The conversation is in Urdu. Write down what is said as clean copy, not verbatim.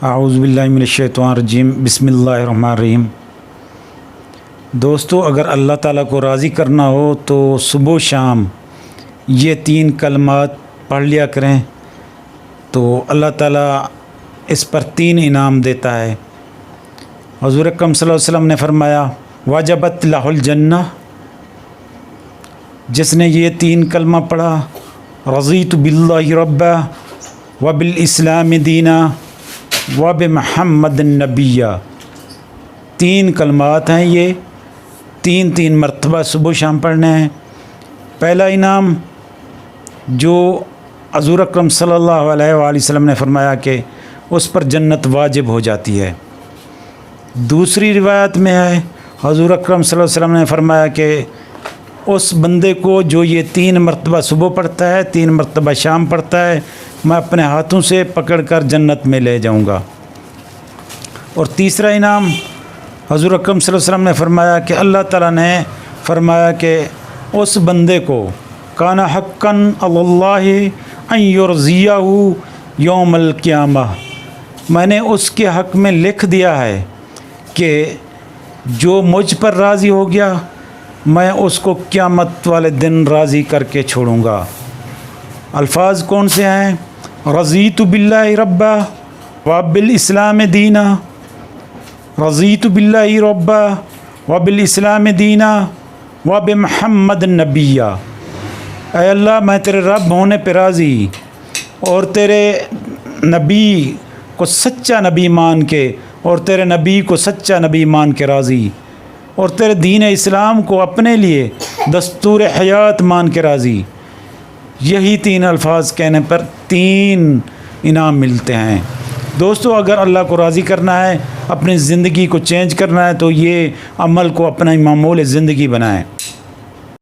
اعوذ باللہ من الشیطان الرجیم بسم اللہ الرحمن الرحیم۔ دوستو، اگر اللہ تعالیٰ کو راضی کرنا ہو تو صبح و شام یہ 3 کلمات پڑھ لیا کریں تو اللہ تعالیٰ اس پر 3 انعام دیتا ہے۔ حضور اکرم صلی اللہ علیہ وسلم نے فرمایا واجبت لہ الجنہ، جس نے یہ 3 کلمہ پڑھا، رضیت باللہ ربا وبالاسلام دینا وبمحمد النبیہ۔ 3 کلمات ہیں، یہ 3 مرتبہ صبح و شام پڑھنے ہیں۔ پہلا انعام جو حضور اکرم صلی اللہ علیہ وآلہ وسلم نے فرمایا کہ اس پر جنت واجب ہو جاتی ہے۔ دوسری روایت میں ہے حضور اکرم صلی اللہ علیہ وسلم نے فرمایا کہ اس بندے کو جو یہ 3 مرتبہ صبح پڑھتا ہے، 3 مرتبہ شام پڑھتا ہے، میں اپنے ہاتھوں سے پکڑ کر جنت میں لے جاؤں گا۔ اور تیسرا انعام حضور اکرم صلی اللہ علیہ وسلم نے فرمایا کہ اللہ تعالیٰ نے فرمایا کہ اس بندے کو کان حقاً علی اللہ ان یرضیہ یوم القیامہ، میں نے اس کے حق میں لکھ دیا ہے کہ جو مجھ پر راضی ہو گیا میں اس کو قیامت والے دن راضی کر کے چھوڑوں گا۔ الفاظ کون سے ہیں؟ رضیت باللہ ربا وبالاسلام دینا، رضیت باللہ ربا وبالاسلام دینا وبمحمد النبیہ۔ اے اللہ، میں تیرے رب ہونے پہ راضی اور تیرے نبی کو سچا نبی مان کے، اور تیرے نبی کو سچا نبی مان کے راضی، اور تیرے دین اسلام کو اپنے لیے دستور حیات مان کے راضی۔ یہی 3 الفاظ کہنے پر 3 انعام ملتے ہیں۔ دوستو، اگر اللہ کو راضی کرنا ہے، اپنی زندگی کو چینج کرنا ہے تو یہ عمل کو اپنا معمول زندگی بنائیں۔